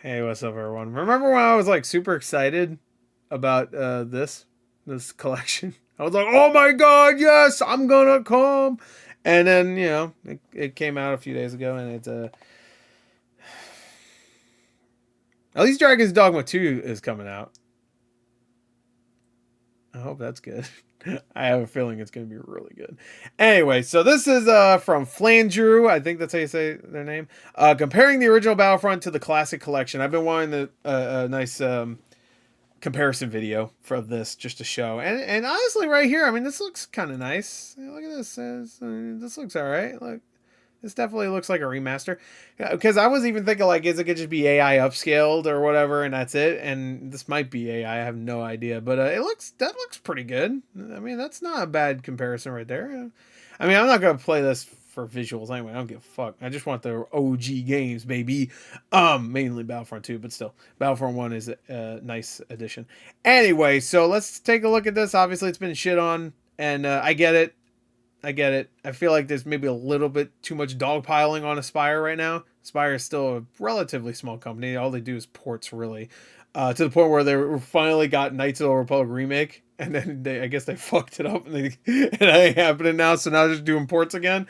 Hey, what's up, everyone? Remember when I was like super excited about this collection? I was like, "Oh my god, yes, I'm gonna come!" And then it came out a few days ago, and it's at least Dragon's Dogma 2 is coming out. I hope that's good. I have a feeling it's gonna be really good. Anyway, so this is from Flandrew. I think that's how you say their name. Comparing the original Battlefront to the classic collection. I've been wanting a nice comparison video for this just to show. And honestly, right here, I mean, this looks kind of nice. Look at this. This looks all right. Look, this definitely looks like a remaster. Because I was even thinking, like, is it could just be AI upscaled or whatever, and that's it? And this might be AI. I have no idea, but that looks pretty good. I mean, that's not a bad comparison right there. I mean, I'm not gonna play this for visuals anyway. I don't give a fuck. I just want the OG games, baby. Mainly Battlefront 2, but still, Battlefront 1 is a nice addition. Anyway, so let's take a look at this. Obviously, it's been shit on, and I get it. I feel like there's maybe a little bit too much dogpiling on Aspire right now. Aspire is still a relatively small company. All they do is ports, really, to the point where they finally got Knights of the Republic remake, and then I guess they fucked it up, and it ain't happening now. So now they're just doing ports again.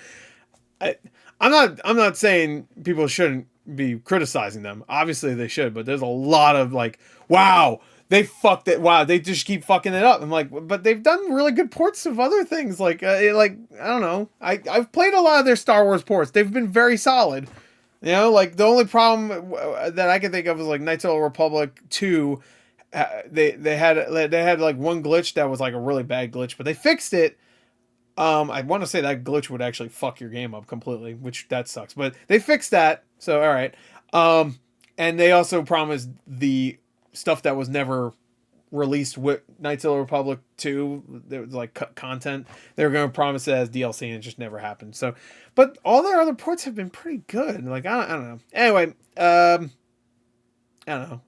I'm not saying people shouldn't be criticizing them. Obviously they should, but there's a lot of like, wow, they fucked it. Wow, they just keep fucking it up. I'm like, but they've done really good ports of other things. Like, like I don't know. I've played a lot of their Star Wars ports. They've been very solid. Like the only problem that I can think of is like Knights of the Republic 2. They had like one glitch that was like a really bad glitch, but they fixed it. I want to say that glitch would actually fuck your game up completely, which that sucks. But they fixed that, so all right. And they also promised the stuff that was never released with Knights of the Republic 2. There was like content. They were going to promise it as DLC, and it just never happened. So, but all their other ports have been pretty good. Like I don't know. Anyway, I don't know.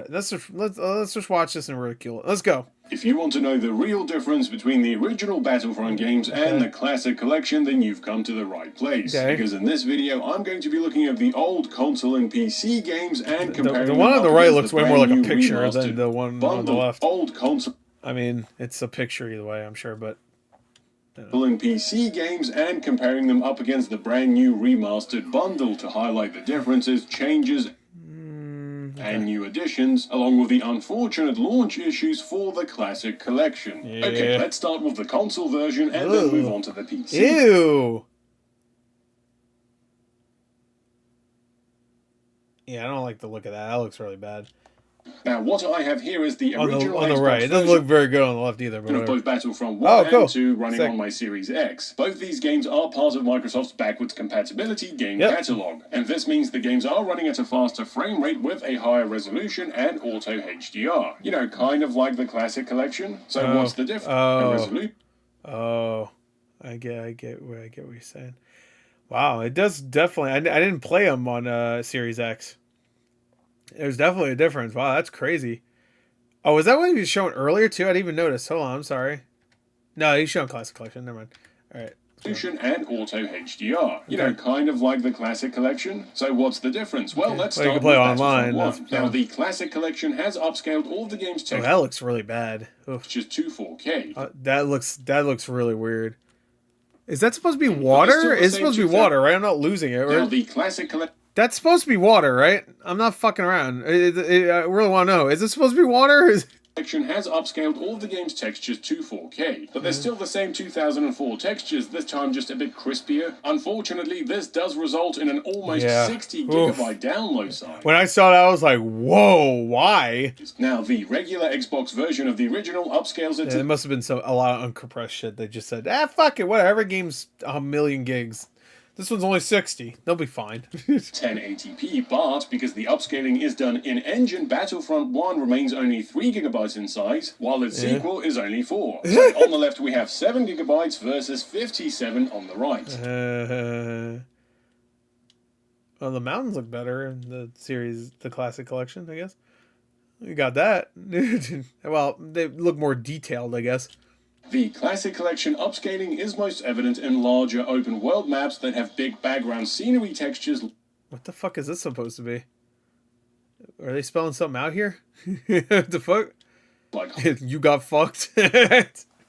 Let's just watch this and ridicule it. Let's go. If you want to know the real difference between the original Battlefront games and the classic collection, then you've come to the right place. Okay. Because in this video, I'm going to be looking at the old console and PC games and comparing the one on the right looks way more like a picture remastered than the one on the left. Old console. I mean, it's a picture either way, I'm sure, but And PC games and comparing them up against the brand new remastered bundle to highlight the differences, changes, and new additions, along with the unfortunate launch issues for the classic collection. Yeah. Okay, let's start with the console version and then move on to the PC. Ew. Yeah, I don't like the look of that. That looks really bad. Now, what I have here is the original on the right. It doesn't look very good on the left either. But of both Battlefront 1 cool. and 2 running on my Series X. Both these games are part of Microsoft's backwards compatibility game catalog, and this means the games are running at a faster frame rate with a higher resolution and auto HDR. You know, kind of like the classic collection. So what's the difference? I get what you're saying. Wow, it does definitely. I didn't play them on Series X. There's definitely a difference. Wow, that's crazy. Oh, was that what he was showing earlier too? I didn't even notice. Hold on, I'm sorry. No, he's showing Classic Collection. Never mind. All right. And auto HDR. You know, kind of like the classic collection. So what's the difference? Well, let's start you can play with online. Now, the classic collection has upscaled all the game's textures. That looks really bad. Just to 4K. That looks really weird. Is that supposed to be water? It's supposed to be water, right? I'm not losing it. Now, the classic collection. That's supposed to be water, right? I'm not fucking around. I really want to know. Is it supposed to be water? Collection has upscaled all the game's textures to 4K, but they're still the same 2004 textures, this time just a bit crispier. Unfortunately, this does result in an almost 60 gigabyte download size. When I saw that, I was like, whoa, why? Now, the regular Xbox version of the original upscales it to... It must have been a lot of uncompressed shit. They just said, fuck it, whatever. Every game's a million gigs. This one's only 60. They'll be fine. 1080p, but because the upscaling is done in-engine, Battlefront 1 remains only 3 gigabytes in size, while its sequel is only 4. So on the left we have 7 gigabytes versus 57 on the right. Well, the mountains look better in the classic collection, I guess. You got that. Well, they look more detailed, I guess. The classic collection upscaling is most evident in larger open world maps that have big background scenery textures. What the fuck is this supposed to be? Are they spelling something out here? What the fuck? like You got fucked.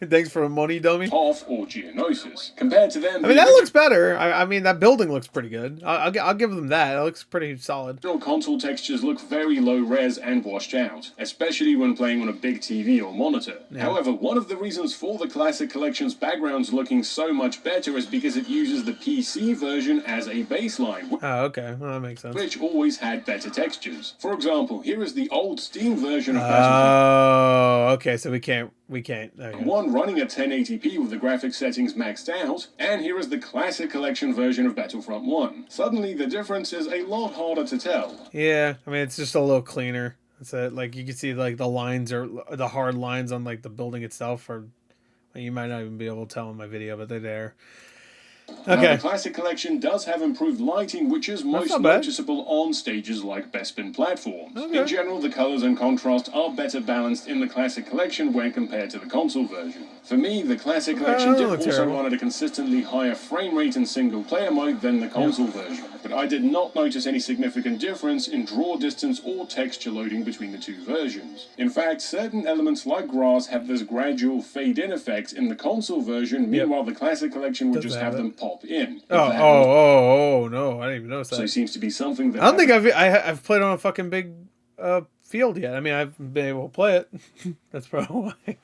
Thanks for the money, dummy. Hoth or Geonosis. Compared to them, I mean, that looks better. I mean, that building looks pretty good. I'll give them that. It looks pretty solid. original console textures look very low res and washed out, especially when playing on a big TV or monitor. Yeah. However, one of the reasons for the Classic Collection's backgrounds looking so much better is because it uses the PC version as a baseline, Oh, okay. Well, that makes sense. which always had better textures. For example, here is the old Steam version of Battlefront Oh, okay. So we can't. Okay. 1 running at 1080p with the graphics settings maxed out, and here is the Classic Collection version of Battlefront 1. Suddenly, the difference is a lot harder to tell. Yeah, I mean, it's just a little cleaner. That's it. Like you can see, like the lines are the hard lines on like the building itself, or you might not even be able to tell in my video, but they're there. Now, Okay. the Classic Collection does have improved lighting, which is most not bad. noticeable on stages like Bespin platforms. Okay. In general, the colors and contrast are better balanced in the Classic Collection when compared to the console version. For me, the Classic Collection that did looks also terrible. run at a consistently higher frame rate in single-player mode than the console version, but I did not notice any significant difference in draw distance or texture loading between the two versions. In fact, certain elements like grass have this gradual fade-in effect in the console version, meanwhile the Classic Collection would Does just have have it. them pop in. Oh, no! I didn't even notice So that. it seems to be something that I don't think I've played on a fucking big field yet. I mean, I've been able to play it. That's probably why.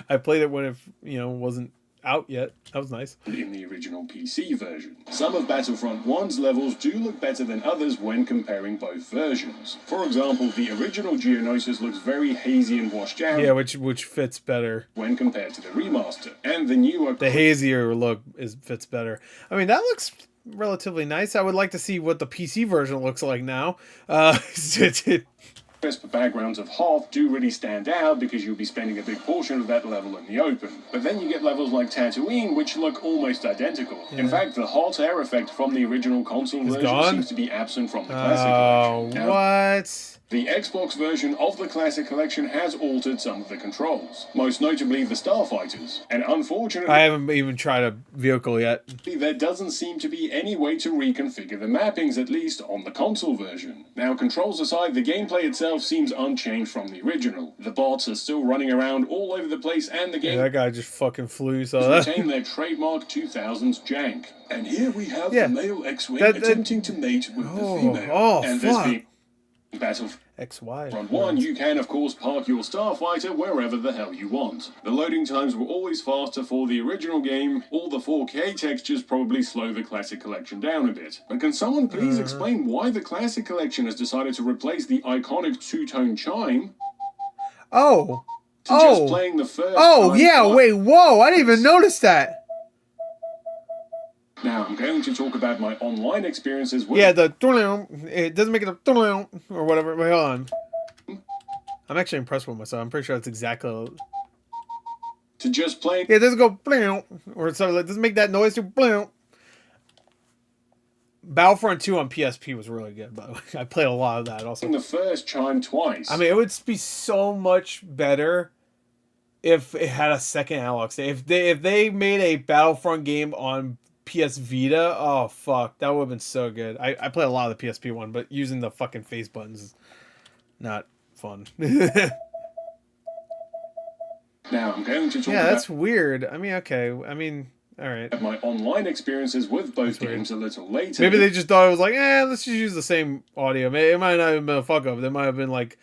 I played it when it wasn't out yet. That was nice. in the original PC version. Some of Battlefront 1's levels do look better than others when comparing both versions. For example, the original Geonosis looks very hazy and washed out Yeah, which fits better. when compared to the remaster, and the newer The hazier look fits better. I mean, that looks relatively nice. I would like to see what the PC version looks like now. crisp backgrounds of Hoth do really stand out because you'll be spending a big portion of that level in the open. But then you get levels like Tatooine which look almost identical. In fact, the hot air effect from the original console version gone? seems to be absent from the Classic Oh, Collection. Now, what? the Xbox version of the Classic Collection has altered some of the controls, most notably the Starfighters. And unfortunately, I haven't even tried a vehicle yet. there doesn't seem to be any way to reconfigure the mappings, at least on the console version. Now, controls aside, the gameplay itself seems unchanged from the original. The bots are still running around all over the place, and the Yeah, game that guy just fucking flew. So retain their trademark 2000s jank. And here we have Yeah. the male X-Wing That- attempting to mate with the female. oh, and this fuck. being Battlefront XY. 1, you can of course park your Starfighter wherever the hell you want. The loading times were always faster for the original game. All the 4K textures probably slow the Classic Collection down a bit. But can someone please explain why the Classic Collection has decided to replace the iconic two-tone chime Oh. to just playing the first Oh, time yeah, twice? wait, whoa, I didn't even notice that. Now, I'm going to talk about my online experiences with Yeah, it doesn't make it a or whatever. Wait, hold on. I'm actually impressed with myself. I'm pretty sure that's exactly. to just playing Yeah, it doesn't go or something. It doesn't make that noise to. Battlefront 2 on PSP was really good, by the way. I played a lot of that also. the first chime twice. I mean, it would be so much better if it had a second analog stick. If they made a Battlefront game on PS Vita, oh fuck, that would have been so good. I played a lot of the PSP one, but using the fucking face buttons is not fun. now, I'm going to talk Yeah, about that's weird. I mean, okay. I mean, all right. my online experiences with both weird. games a little later. Maybe they just thought it was like, let's just use the same audio. It might not have been a fuck up. They might have been like,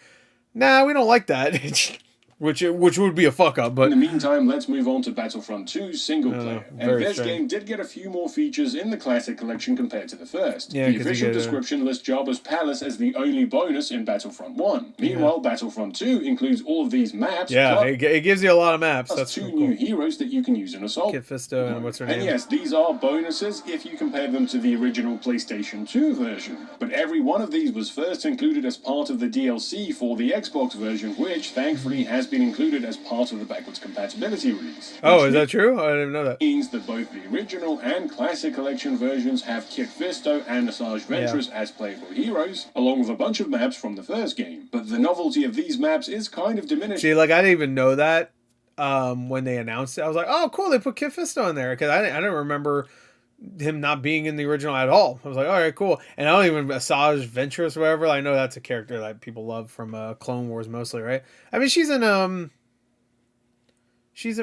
nah, we don't like that. which would be a fuck up, but In the meantime, let's move on to Battlefront 2's single player. And very this strange. game did get a few more features in the Classic Collection compared to the first. Yeah, the 'cause you official get a- description lists Jabba's Palace as the only bonus in Battlefront 1. Meanwhile, Battlefront 2 includes all of these maps, yeah, plus it gives you a lot of maps. That's two cool. new heroes that you can use in Assault. Kit Fisto and what's her And name? yes, these are bonuses if you compare them to the original PlayStation 2 version. But every one of these was first included as part of the DLC for the Xbox version, which thankfully has been included as part of the backwards compatibility release. Oh, Which is that true? I didn't know that. means that both the original and Classic Collection versions have Kit Fisto and Asajj Ventress as playable heroes, along with a bunch of maps from the first game. But the novelty of these maps is kind of diminished. See, like I didn't even know that when they announced it. I was like, oh, cool, they put Kit Fisto in there because I didn't remember him not being in the original at all. I was like, all right, cool. And I don't even Asajj Ventress or whatever. I know that's a character that people love from Clone Wars mostly, right? I mean, she's in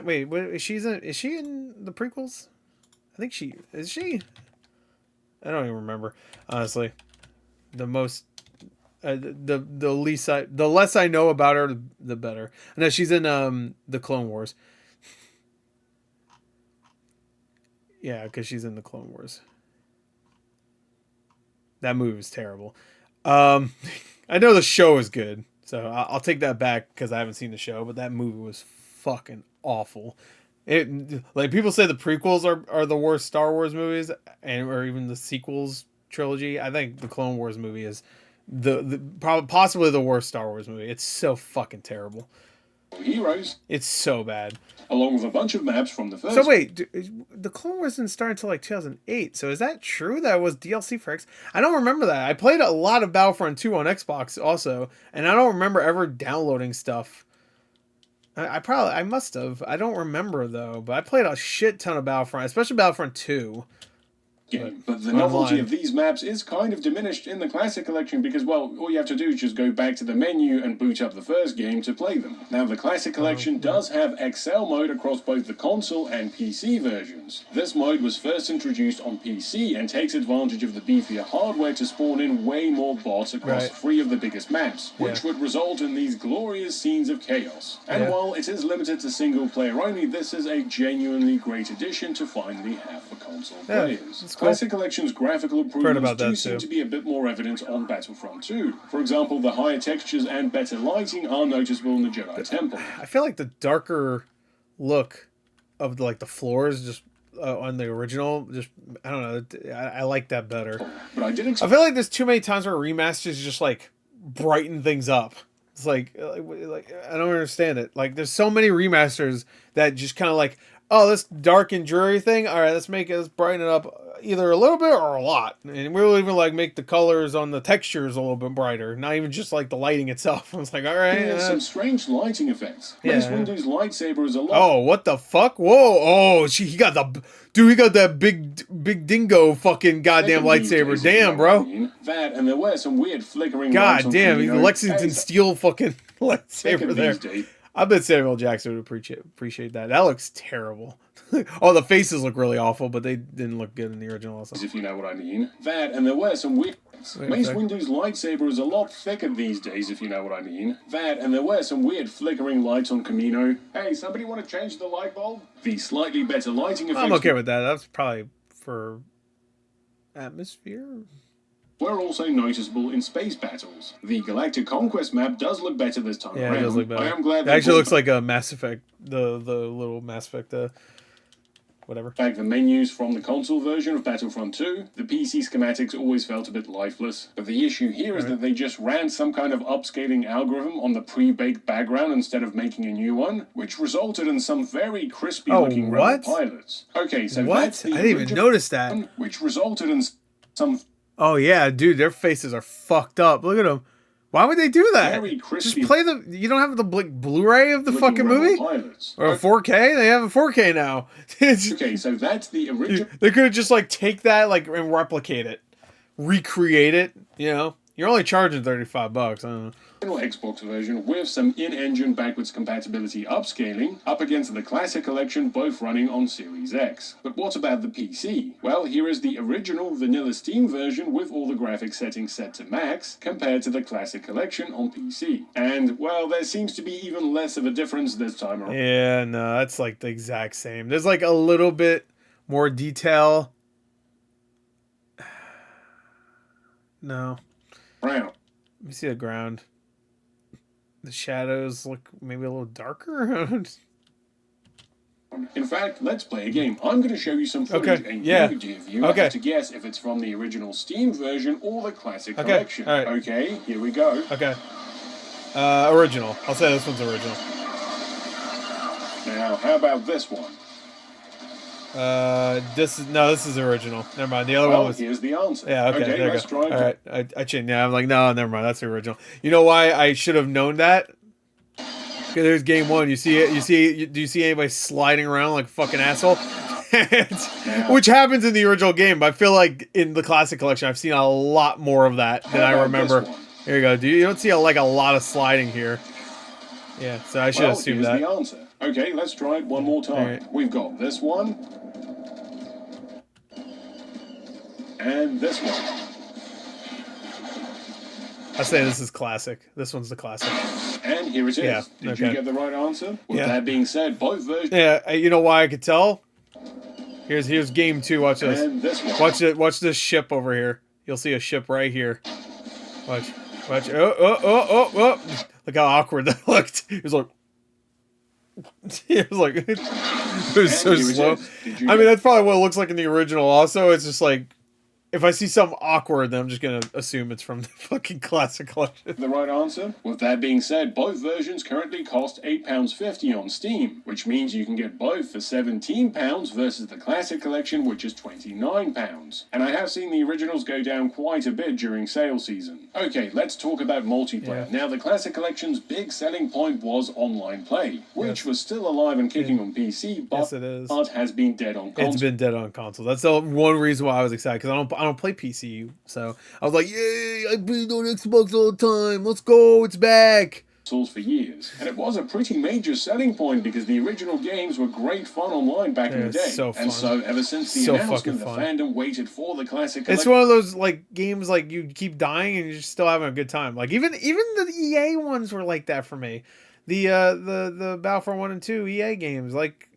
wait, is she in the prequels? I think she is. She. I don't even remember, honestly. The most. The less I know about her, the better. No, she's in the Clone Wars. Yeah, because she's in the Clone Wars. That movie was terrible. I know the show is good, so I'll take that back because I haven't seen the show. But that movie was fucking awful. It like people say the prequels are the worst Star Wars movies, or even the sequels trilogy. I think the Clone Wars movie is the possibly the worst Star Wars movie. It's so fucking terrible. Heroes. It's so bad. Along with a bunch of maps from the first. So wait, the Clone Wars didn't start until like 2008. So is that true? That was DLC for X? I don't remember that. I played a lot of Battlefront 2 on Xbox also, and I don't remember ever downloading stuff. I must have. I don't remember though, but I played a shit ton of Battlefront, especially Battlefront 2. Yeah, but the novelty of these maps is kind of diminished in the Classic Collection because, well, all you have to do is just go back to the menu and boot up the first game to play them. Now, the Classic Collection does have XL mode across both the console and PC versions. This mode was first introduced on PC and takes advantage of the beefier hardware to spawn in way more bots across 3 of the biggest maps, which would result in these glorious scenes of chaos. And while it is limited to single player only, this is a genuinely great addition to finally have for console players. Classic Collection's graphical improvements do seem to be a bit more evident on Battlefront 2. For example, the higher textures and better lighting are noticeable in the Jedi Temple. I feel like the darker look of the floors just on the original, just I don't know, I like that better. But I did. I feel like there's too many times where remasters just like brighten things up. It's like I don't understand it. Like there's so many remasters that just kind of like, oh, this dark and dreary thing. All right, let's brighten it up either a little bit or a lot. And we'll even like make the colors on the textures a little bit brighter, not even just like the lighting itself. I was like, all right. Some strange lighting effects. Mace Windu's lightsaber is a lot. Oh, what the fuck? Whoa! Oh, he got that big dingo fucking goddamn lightsaber. Damn, bro. That and there were some weird flickering. God damn, Lexington Steel fucking lightsaber there. I bet Samuel Jackson would appreciate that. That looks terrible. Oh, the faces look really awful, but they didn't look good in the original also. If you know what I mean. That, and there were some weird... Mace Windu's lightsaber is a lot thicker these days, if you know what I mean. That, and there were some weird flickering lights on Camino. Hey, somebody want to change the light bulb? The slightly better lighting effects... I'm okay with that. That's probably for atmosphere. Were also noticeable in space battles. The Galactic Conquest map does look better this time around. Yeah, it does look better. I am glad it actually looks like a Mass Effect, the little Mass Effect, whatever. Back the menus from the console version of Battlefront 2, the PC schematics always felt a bit lifeless. But the issue here is that they just ran some kind of upscaling algorithm on the pre-baked background instead of making a new one, which resulted in some very crispy-looking rebel pilots. Okay, so that's the I didn't even notice that. Which resulted in some... Oh yeah, dude, their faces are fucked up. Look at them. Why would they do that? Just play the. You don't have the Blu-ray of the fucking movie, or a 4K? They have a 4K now. Okay, so that's the original. They could have just like take that and replicate it, recreate it. You know, you're only charging $35. I don't know. Xbox version with some in-engine backwards compatibility upscaling up against the Classic Collection, both running on Series X. But what about the PC? Well, here is the original vanilla Steam version with all the graphics settings set to max compared to the Classic Collection on PC. And, well, there seems to be even less of a difference this time around. Yeah, no, that's like the exact same. There's like a little bit more detail. No. Brown. Let me see the ground. The shadows look maybe a little darker. In fact, let's play a game. I'm going to show you some footage, and you, dear viewer, have to guess if it's from the original Steam version or the Classic Collection. All right. Okay, here we go. Okay. Original. I'll say this one's original. Now, how about this one? This is original. Never mind. The other one was. Here's the answer. Yeah. Okay. There let's you go. try. All right. I changed. Yeah. I'm like, no, never mind. That's the original. You know why I should have known that? There's game one. You see it. Do you see anybody sliding around like a fucking asshole? Which happens in the original game, but I feel like in the Classic Collection, I've seen a lot more of that than I remember. Here you go. You don't see like a lot of sliding here. Yeah, so I should assume that. The answer. Okay, let's try it one more time. Right. We've got this one. And this one. I say this is classic. This one's the classic. And here it is. Yeah, Did you get the right answer? With that being said, both versions... Yeah, you know why I could tell? Here's game 2. Watch this. And this one. Watch this ship over here. You'll see a ship right here. Watch. Oh. Look how awkward that looked. It was like... It was so slow. I mean, that's probably what it looks like in the original also. It's just like... If I see something awkward, then I'm just going to assume it's from the fucking Classic Collection. The right answer? With that being said, both versions currently cost £8.50 on Steam, which means you can get both for £17 versus the Classic Collection, which is £29. And I have seen the originals go down quite a bit during sale season. Okay, let's talk about multiplayer. Now, the Classic Collection's big selling point was online play, which was still alive and kicking on PC, but has been dead on console. It's been dead on console. That's the one reason why I was excited, because I don't play PC, so I was like, yay, I've been on Xbox all the time, let's go, it's back. For years, and it was a pretty major selling point because the original games were great fun online back in the day. So ever since the announcement, the fandom waited for the Classic Collection. It's one of those like games like you keep dying and you're still having a good time. Like even the EA ones were like that for me. The Battlefront 1 and 2 EA games, like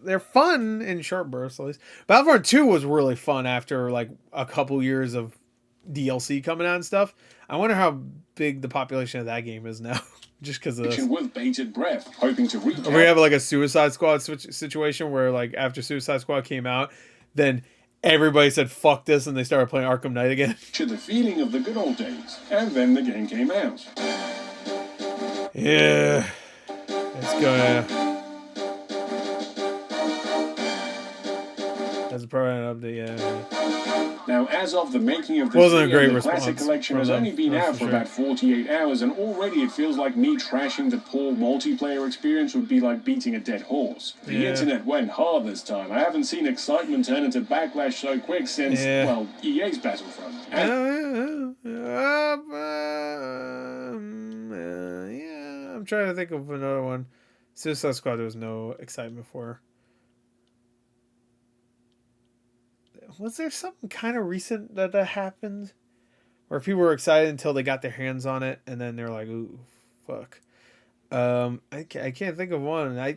they're fun in short bursts at least. Battlefront 2 was really fun after like a couple years of DLC coming out and stuff. I wonder how big the population of that game is now. Just because of this. With bated breath, hoping to reach. We have like a Suicide Squad situation where like after Suicide Squad came out, then everybody said fuck this and they started playing Arkham Knight again. To the feeling of the good old days, and then the game came out. Yeah, it's gonna. That's probably an update. Now, as of the making of this video, the Classic Collection has only been out for about 48 hours, and already it feels like me trashing the poor multiplayer experience would be like beating a dead horse. The internet went hard this time. I haven't seen excitement turn into backlash so quick since, well, EA's Battlefront. I'm trying to think of another one. Suicide Squad, there was no excitement for. Was there something kind of recent that happened? Where people were excited until they got their hands on it, and then they're like, ooh, fuck. I can't think of one. I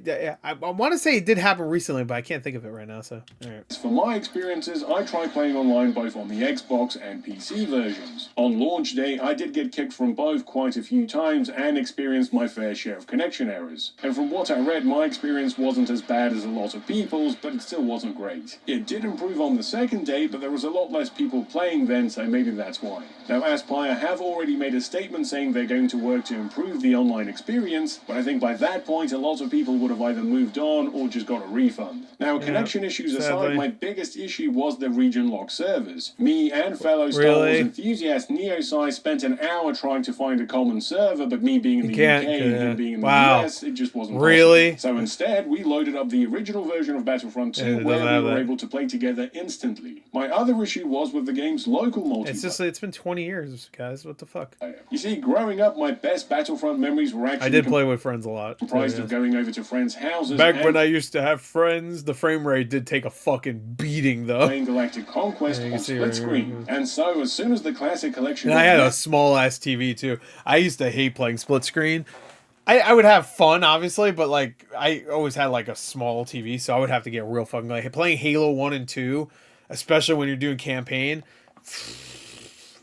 want to say it did happen recently, but I can't think of it right now. So, all right. For my experiences, I tried playing online both on the Xbox and PC versions. On launch day, I did get kicked from both quite a few times and experienced my fair share of connection errors. And from what I read, my experience wasn't as bad as a lot of people's, but it still wasn't great. It did improve on the second day, but there was a lot less people playing then, so maybe that's why. Now, Aspire have already made a statement saying they're going to work to improve the online experience, but I think by that point a lot of people would have either moved on or just got a refund. Now, connection issues aside, my biggest issue was the region-locked servers. Me and fellow Star Wars enthusiast Neosci spent an hour trying to find a common server, but me being in the UK and him being in the US, it just wasn't possible. So instead, we loaded up the original version of Battlefront 2 where we were able to play together instantly. My other issue was with the game's local multiplayer. It's been 20 years, guys. What the fuck? You see, growing up, my best Battlefront memories were actually... I did play with friends a lot. Comprised of going over to friends' houses. Back when I used to have friends, the frame rate did take a fucking beating, though. Playing Galactic Conquest on split screen. And so, as soon as the Classic Collection... And I had a small-ass TV, too. I used to hate playing split screen. I would have fun, obviously, but, like, I always had, like, a small TV, so I would have to get real fucking... Like, playing Halo 1 and 2, especially when you're doing campaign...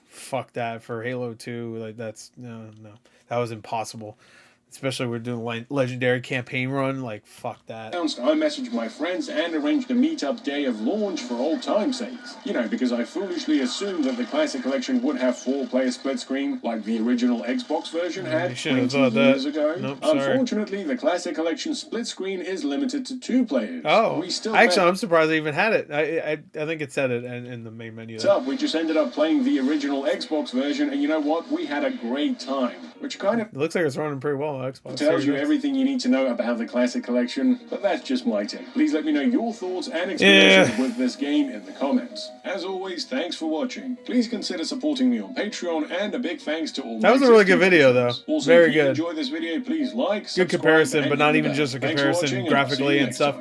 Fuck that. For Halo 2, like, that's... No. That was impossible. Especially we're doing legendary campaign run, like fuck that. I messaged my friends and arranged a meetup day of launch for old time's sakes. You know, because I foolishly assumed that the Classic Collection would have 4-player split screen like the original Xbox version had 20 years ago. Nope, Unfortunately, the Classic Collection split screen is limited to 2 players. Oh, actually, I'm surprised they even had it. I think it said it in the main menu. We just ended up playing the original Xbox version, and you know what? We had a great time. Which kind of... It looks like it's running pretty well. Xbox. It tells you Series X. everything you need to know about the Classic Collection, but that's just my take. Please let me know your thoughts and experiences with this game in the comments. As always, thanks for watching. Please consider supporting me on Patreon, and a big thanks to all that was a really good video, though. Also, Very if you good. enjoyed this video, please like, good comparison, but not even just a comparison graphically and stuff.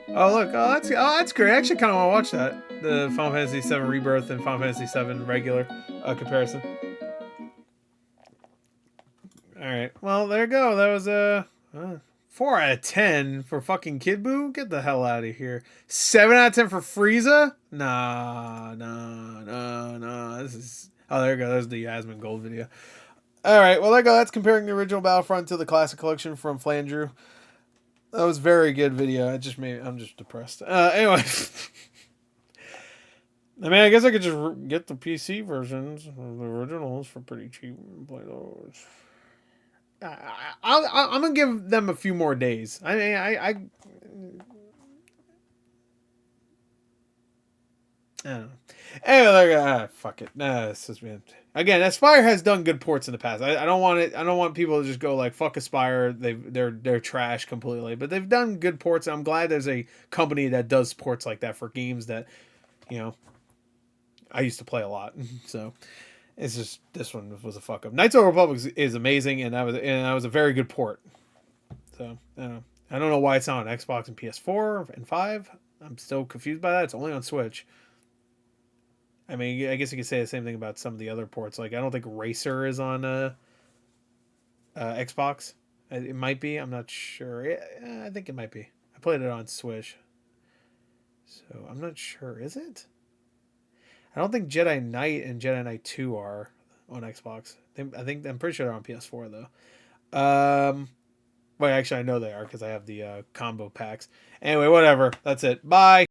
Oh look, that's great. I actually kind of want to watch that. The Final Fantasy VII Rebirth and Final Fantasy VII regular comparison. All right, well there you go. That was 4 out of 10 for fucking Kid Buu. Get the hell out of here. 7 out of 10 for Frieza. Nah. This is there you go. There's the Yasmin Gold video. All right, well there you go. That's comparing the original Battlefront to the Classic Collection from Flandrew. That was a very good video. I'm just depressed. Anyway. I mean, I guess I could just get the PC versions of the originals for pretty cheap and play those. I'm going to give them a few more days. I mean, I don't know. Anyway, fuck it. This is been... Again, Aspire has done good ports in the past. I don't want it. I don't want people to just go like fuck Aspire. They're trash completely. But they've done good ports. And I'm glad there's a company that does ports like that for games that, I used to play a lot. So it's just this one was a fuck up. Knights of the Republic is amazing, and that was a very good port. So I don't know why it's not on Xbox and PS4 and 5. I'm still confused by that. It's only on Switch. I mean, I guess you could say the same thing about some of the other ports. Like, I don't think Racer is on Xbox. It might be. I'm not sure. I think it might be. I played it on Switch. So, I'm not sure. Is it? I don't think Jedi Knight and Jedi Knight 2 are on Xbox. I'm pretty sure they're on PS4, though. Well, actually, I know they are because I have the combo packs. Anyway, whatever. That's it. Bye.